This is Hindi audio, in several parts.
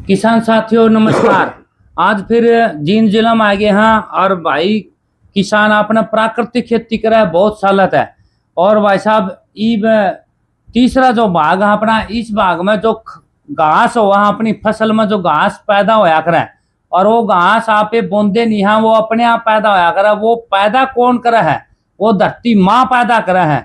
किसान साथियों नमस्कार। आज फिर जींद जिला में आ गए हैं और भाई किसान अपना प्राकृतिक खेती करा है बहुत साल है। और भाई साहब ईब तीसरा जो भाग है अपना, इस भाग में जो घास हुआ है अपनी फसल में, जो घास पैदा होया करे और वो घास आप बोंदे नहीं है, वो अपने आप पैदा होया करे। वो पैदा कौन करे है? वो धरती माँ पैदा करे है।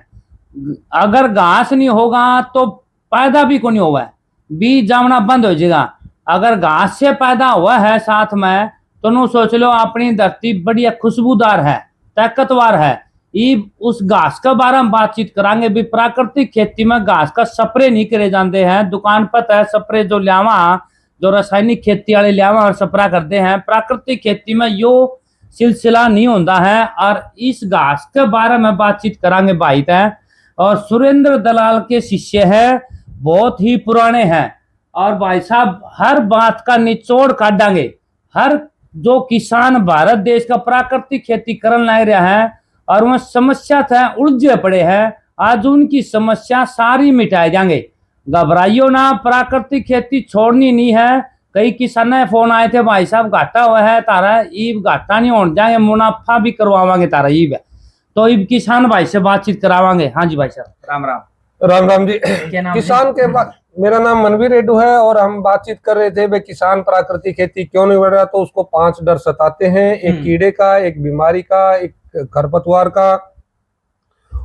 अगर घास नहीं होगा तो पैदा भी को नहीं होगा, बीज जमना बंद हो जाएगा। अगर घास से पैदा हुआ है साथ में तो नु सोच लो अपनी धरती बढ़िया खुशबूदार है, ताकतवर है। ये उस घास के बारे में बातचीत करांगे भी। प्राकृतिक खेती में घास का स्प्रे नहीं करे जाते हैं, दुकान पर है स्प्रे जो लियावा, जो रासायनिक खेती वाले लियावा और स्प्रे करते हैं। प्राकृतिक खेती में यो सिलसिला नहीं होता है। और इस घास के बारे में बातचीत करांगे भाई तय। और सुरेंद्र दलाल के शिष्य है, बहुत ही पुराने हैं। और भाई साहब हर बात का निचोड़ काटांगे। हर जो किसान भारत देश का प्राकृतिक खेती करन लग रहा है और वह समस्या थे उलझे पड़े हैं, आज उनकी समस्या सारी मिटाए जाएंगे। घबराइयो ना, प्राकृतिक खेती छोड़नी नहीं है। कई किसान फोन आए थे, भाई साहब घाटा हुआ है तारा, ईब घाटा नहीं हो जाएंगे, मुनाफा भी करवावांगे तारा ईब। तो ईब किसान भाई से बातचीत करावांगे। हाँ जी भाई साहब, राम राम। राम राम जी। किसान के बाद मेरा नाम मनवीर रेड्डू है और हम बातचीत कर रहे थे भाई किसान प्राकृतिक खेती क्यों नहीं बढ़ रहा। तो उसको 5 डर सताते हैं, एक कीड़े का, एक बीमारी का, एक खरपतवार का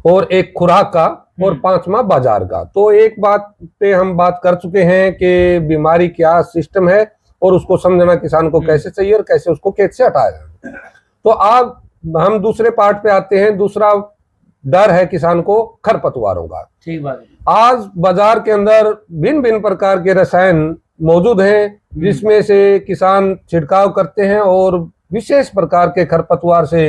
और एक खुराक का और 5वां बाजार का। तो एक बात पे हम बात कर चुके हैं कि बीमारी क्या सिस्टम है और उसको समझना किसान को कैसे चाहिए और कैसे उसको खेत से हटाया जाए। तो अब हम दूसरे पार्ट पे आते हैं। दूसरा डर है किसान को खरपतवारों का। ठीक बात है। आज बाजार के अंदर भिन्न भिन्न प्रकार के रसायन मौजूद हैं जिसमें से किसान छिड़काव करते हैं और विशेष प्रकार के खरपतवार से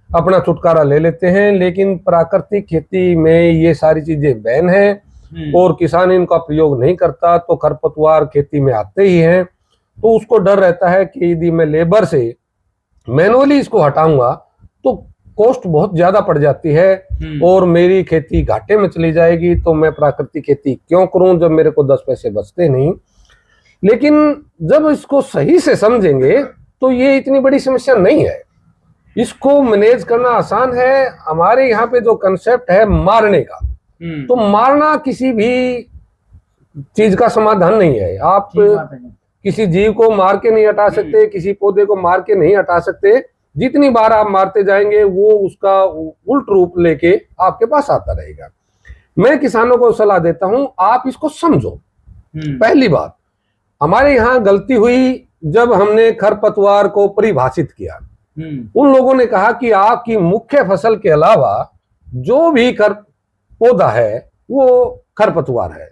अपना छुटकारा ले लेते हैं। लेकिन प्राकृतिक खेती में ये सारी चीजें बैन है और किसान इनका प्रयोग नहीं करता। तो खरपतवार खेती में आते ही हैं तो उसको डर रहता है कि यदि मैं लेबर से मैनुअली इसको हटाऊंगा तो कॉस्ट बहुत ज्यादा पड़ जाती है और मेरी खेती घाटे में चली जाएगी। तो मैं प्राकृतिक खेती क्यों करूं जब मेरे को 10 पैसे बचते नहीं। लेकिन जब इसको सही से समझेंगे तो ये इतनी बड़ी समस्या नहीं है, इसको मैनेज करना आसान है। हमारे यहाँ पे जो कंसेप्ट है मारने का, तो मारना किसी भी चीज का समाधान नहीं है। आप किसी जीव को मार के नहीं हटा सकते, किसी पौधे को मार के नहीं हटा सकते। जितनी बार आप मारते जाएंगे वो उसका उल्ट रूप लेके आपके पास आता रहेगा। मैं किसानों को सलाह देता हूं आप इसको समझो। पहली बात, हमारे यहाँ गलती हुई जब हमने खरपतवार को परिभाषित किया। उन लोगों ने कहा कि आपकी मुख्य फसल के अलावा जो भी पौधा है वो खरपतवार है।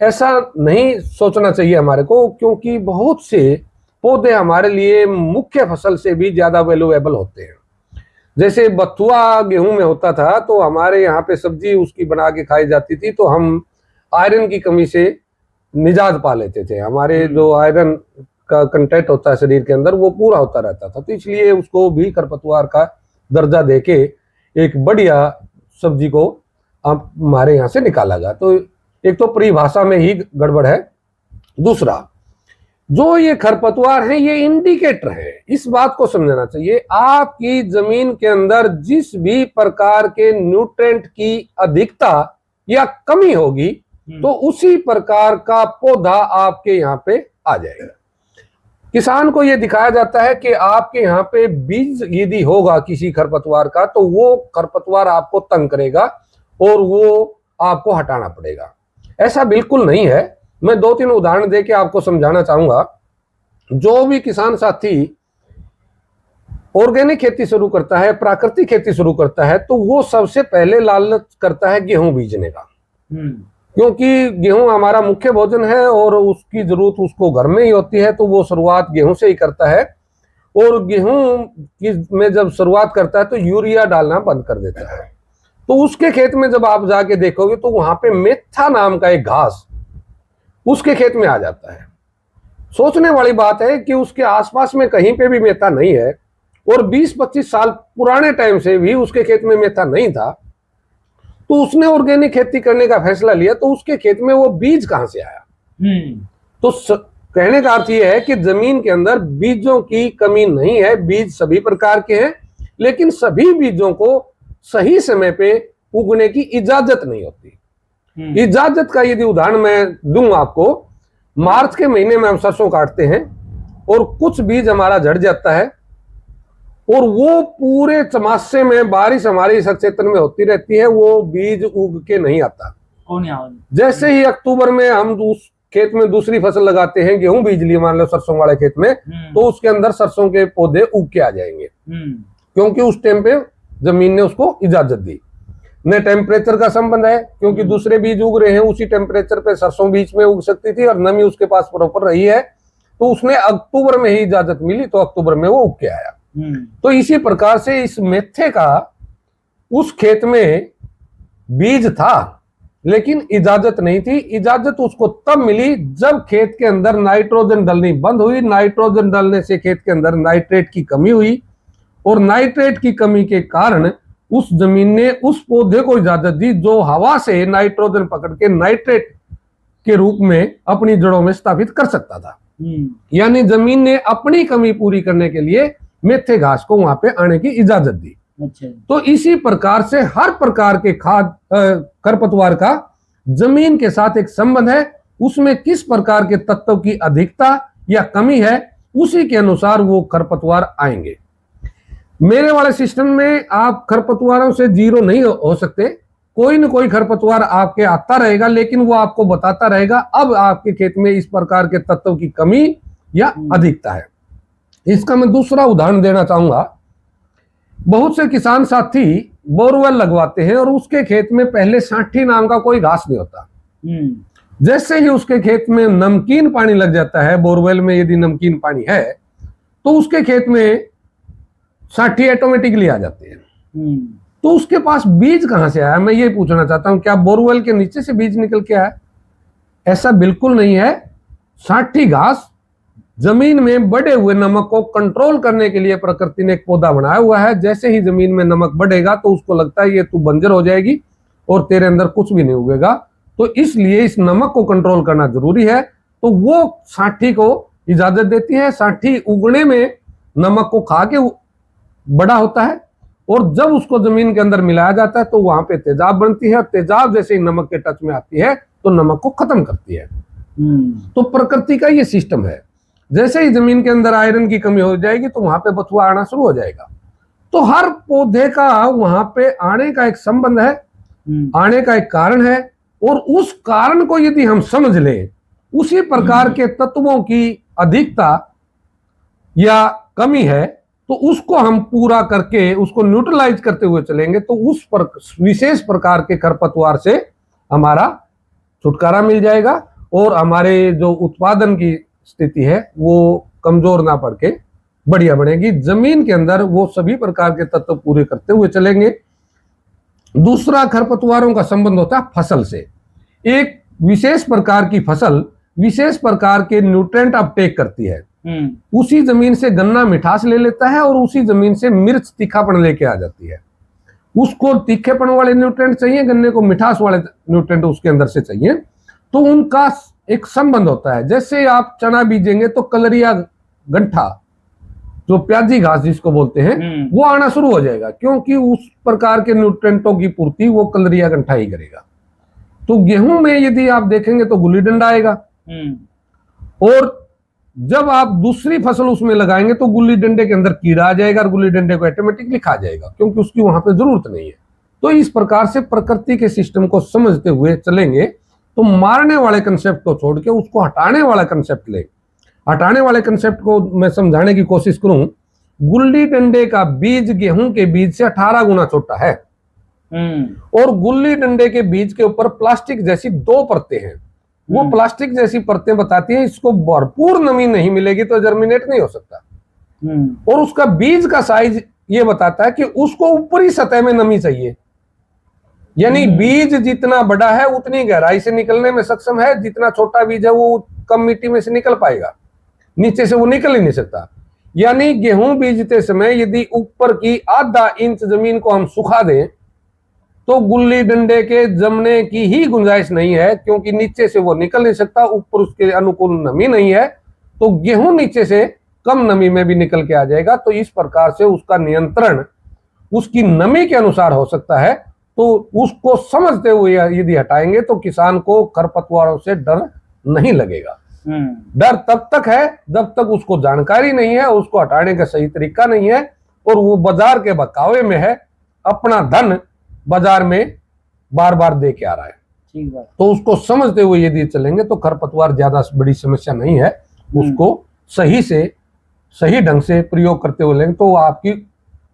ऐसा नहीं सोचना चाहिए हमारे को, क्योंकि बहुत से पौधे हमारे लिए मुख्य फसल से भी ज्यादा वैल्यूएबल होते हैं। जैसे बथुआ गेहूं में होता था तो हमारे यहाँ पे सब्जी उसकी बना के खाई जाती थी, तो हम आयरन की कमी से निजात पा लेते थे। हमारे जो आयरन का कंटेंट होता है शरीर के अंदर वो पूरा होता रहता था। तो इसलिए उसको भी खरपतवार का दर्जा देके एक बढ़िया सब्जी को हमारे यहाँ से निकाला गया। तो एक तो परिभाषा में ही गड़बड़ है। दूसरा, जो ये खरपतवार है ये इंडिकेटर है, इस बात को समझना चाहिए। आपकी जमीन के अंदर जिस भी प्रकार के न्यूट्रेंट की अधिकता या कमी होगी तो उसी प्रकार का पौधा आपके यहाँ पे आ जाएगा। किसान को ये दिखाया जाता है कि आपके यहाँ पे बीज यदि होगा किसी खरपतवार का तो वो खरपतवार आपको तंग करेगा और वो आपको हटाना पड़ेगा। ऐसा बिल्कुल नहीं है। मैं 2-3 उदाहरण देके आपको समझाना चाहूंगा। जो भी किसान साथी ऑर्गेनिक खेती शुरू करता है, प्राकृतिक खेती शुरू करता है, तो वो सबसे पहले लालच करता है गेहूं बीजने का, क्योंकि गेहूं हमारा मुख्य भोजन है और उसकी जरूरत उसको घर में ही होती है। तो वो शुरुआत गेहूं से ही करता है और गेहूं में जब शुरुआत करता है तो यूरिया डालना बंद कर देता है। तो उसके खेत में जब आप जाके देखोगे तो वहां पे मेथा नाम का एक घास उसके खेत में आ जाता है। सोचने वाली बात है कि उसके आसपास में कहीं पे भी मेथा नहीं है और 20-25 साल पुराने टाइम से भी उसके खेत में मेथा नहीं था। तो उसने ऑर्गेनिक खेती करने का फैसला लिया, तो उसके खेत में वो बीज कहां से आया? तो कहने का अर्थ यह है कि जमीन के अंदर बीजों की कमी नहीं है, बीज सभी प्रकार के हैं, लेकिन सभी बीजों को सही समय पे उगने की इजाजत नहीं होती। इजाजत का यदि उदाहरण मैं दूं आपको, मार्च के महीने में हम सरसों काटते हैं और कुछ बीज हमारा झड़ जाता है और वो पूरे चमासे में बारिश हमारे इस क्षेत्र में होती रहती है, वो बीज उग के नहीं आता। जैसे ही अक्टूबर में हम उस खेत में दूसरी फसल लगाते हैं, गेहूं बीज लिए मान लो सरसों वाले खेत में, तो उसके अंदर सरसों के पौधे उग के आ जाएंगे, क्योंकि उस टाइम पे जमीन ने उसको इजाजत दी। न टेम्परेचर का संबंध है, क्योंकि दूसरे बीज उग रहे हैं उसी टेम्परेचर पे सरसों बीच में उग सकती थी और नमी उसके पास प्रॉपर रही है, तो उसने अक्टूबर में ही इजाजत मिली, तो अक्टूबर में वो उग के आया। तो इसी प्रकार से इस मेथे का उस खेत में बीज था लेकिन इजाजत नहीं थी। इजाजत उसको तब मिली जब खेत के अंदर नाइट्रोजन डलनी बंद हुई। नाइट्रोजन डलने से खेत के अंदर नाइट्रेट की कमी हुई और नाइट्रेट की कमी के कारण उस जमीन ने उस पौधे को इजाजत दी जो हवा से नाइट्रोजन पकड़ के नाइट्रेट के रूप में अपनी जड़ों में स्थापित कर सकता था। यानी जमीन ने अपनी कमी पूरी करने के लिए मेथे घास को वहां पे आने की इजाजत दी। अच्छा। तो इसी प्रकार से हर प्रकार के खाद खरपतवार का जमीन के साथ एक संबंध है, उसमें किस प्रकार के तत्व की अधिकता या कमी है उसी के अनुसार वो खरपतवार आएंगे। मेरे वाले सिस्टम में आप खरपतवारों से जीरो नहीं हो सकते, कोई न कोई खरपतवार आपके आता रहेगा, लेकिन वो आपको बताता रहेगा अब आपके खेत में इस प्रकार के तत्व की कमी या अधिकता है। इसका मैं दूसरा उदाहरण देना चाहूंगा। बहुत से किसान साथी बोरवेल लगवाते हैं और उसके खेत में पहले सांठी नाम का कोई घास नहीं होता। जैसे ही उसके खेत में नमकीन पानी लग जाता है, बोरवेल में यदि नमकीन पानी है तो उसके खेत में सांठी ऑटोमेटिकली आ जाते हैं। तो उसके पास बीज कहां से आया, मैं ये पूछना चाहता हूं, क्या बोरवेल के नीचे से बीज निकल के आया? ऐसा बिल्कुल नहीं है। सांठी घास जमीन में बढ़े हुए नमक को कंट्रोल करने के लिए प्रकृति ने एक पौधा बनाया हुआ है। जैसे ही जमीन में नमक बढ़ेगा तो उसको लगता है ये तू बंजर हो जाएगी और तेरे अंदर कुछ भी नहीं उगेगा, तो इसलिए इस नमक को कंट्रोल करना जरूरी है। तो वो सांठी को इजाजत देती है। सांठी उगने में नमक को खा के बड़ा होता है और जब उसको जमीन के अंदर मिलाया जाता है तो वहां पे तेजाब बनती है और तेजाब जैसे ही नमक के टच में आती है तो नमक को खत्म करती है। तो प्रकृति का ये सिस्टम है। जैसे ही जमीन के अंदर आयरन की कमी हो जाएगी तो वहां पे बथुआ आना शुरू हो जाएगा। तो हर पौधे का वहां पे आने का एक संबंध है, आने का एक कारण है, और उस कारण को यदि हम समझ लें, उसी प्रकार के तत्वों की अधिकता या कमी है, तो उसको हम पूरा करके उसको न्यूट्रलाइज करते हुए चलेंगे तो उस विशेष प्रकार के खरपतवार से हमारा छुटकारा मिल जाएगा और हमारे जो उत्पादन की स्थिति है वो कमजोर ना पड़ के बढ़िया बनेगी। जमीन के अंदर वो सभी प्रकार के तत्व पूरे करते हुए चलेंगे। दूसरा खरपतवारों का संबंध होता है फसल से। एक विशेष प्रकार की फसल विशेष प्रकार के न्यूट्रिएंट अपटेक करती है। उसी जमीन से गन्ना मिठास ले लेता है और उसी जमीन से मिर्च तीखापन लेके आ जाती है। उसको तीखेपन वाले न्यूट्रिएंट चाहिए, गन्ने को मिठास वाले न्यूट्रिएंट उसके अंदर से चाहिए, तो उनका एक संबंध होता है। जैसे आप चना बीजेंगे तो कलरिया गंठा, जो प्याजी घास जिसको बोलते हैं, वो आना शुरू हो जाएगा, क्योंकि उस प्रकार के न्यूट्रिएंटों की पूर्ति वो कलरिया गंठा ही करेगा। तो गेहूं में यदि आप देखेंगे तो गुल्ली डंडा आएगा, और जब आप दूसरी फसल उसमें लगाएंगे तो गुल्ली डंडे के अंदर कीड़ा आ जाएगा और गुल्ली डंडे को ऑटोमेटिकली खा जाएगा, क्योंकि उसकी वहां पे जरूरत नहीं है। तो इस प्रकार से प्रकृति के सिस्टम को समझते हुए चलेंगे तो मारने वाले कंसेप्ट को छोड़ के उसको हटाने वाला कंसेप्ट ले। हटाने वाले कंसेप्ट को मैं समझाने की कोशिश करूं, गुल्ली डंडे का बीज गेहूं के बीज से 18 गुना छोटा है और गुल्ली डंडे के बीज के ऊपर प्लास्टिक जैसी 2 परतें हैं। वो प्लास्टिक जैसी परतें बताती हैं इसको भरपूर नमी नहीं मिलेगी तो जर्मिनेट नहीं हो सकता, और उसका बीज का साइज ये बताता है कि उसको ऊपरी सतह में नमी चाहिए। यानी बीज जितना बड़ा है उतनी गहराई से निकलने में सक्षम है, जितना छोटा बीज है वो कम मिट्टी में से निकल पाएगा, नीचे से वो निकल ही नहीं सकता। यानी गेहूं बीजते समय यदि ऊपर की आधा इंच जमीन को हम सुखा दें तो गुल्ली डंडे के जमने की ही गुंजाइश नहीं है, क्योंकि नीचे से वो निकल नहीं सकता, ऊपर उसके अनुकूल नमी नहीं है, तो गेहूं नीचे से कम नमी में भी निकल के आ जाएगा। तो इस प्रकार से उसका नियंत्रण उसकी नमी के अनुसार हो सकता है। तो उसको समझते हुए यदि हटाएंगे तो किसान को खरपतवारों से डर नहीं लगेगा। डर तब तक है जब तक उसको जानकारी नहीं है, उसको हटाने का सही तरीका नहीं है और वो बाजार के बकावे में है, अपना धन बाजार में बार बार दे के आ रहा है। ठीक बात। तो उसको समझते हुए यदि चलेंगे तो खरपतवार ज्यादा बड़ी समस्या नहीं है। उसको सही से सही ढंग से प्रयोग करते हुए लेंगे तो आपकी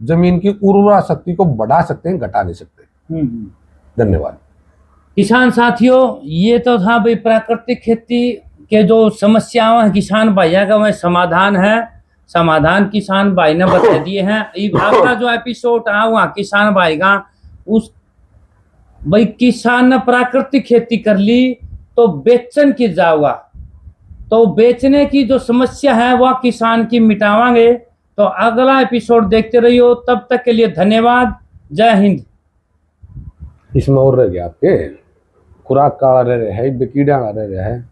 जमीन की उर्वरा शक्ति को बढ़ा सकते हैं, घटा नहीं सकते। धन्यवाद। किसान साथियों, ये तो था भाई प्राकृतिक खेती के जो समस्याओं हैं किसान भाइयों का, वह समाधान है। समाधान किसान भाई ने बता दिए हैं। आपका जो एपिसोड आ हुआ किसान भाई का, उस भाई किसान ने प्राकृतिक खेती कर ली तो बेचन की जाऊगा, तो बेचने की जो समस्या है वह किसान की मिटावांगे। तो अगला एपिसोड देखते रहियो। तब तक के लिए धन्यवाद। जय हिंद। इसमें और रह गया आपके खुराक का रह रहे है, कीड़ा रह रहा है।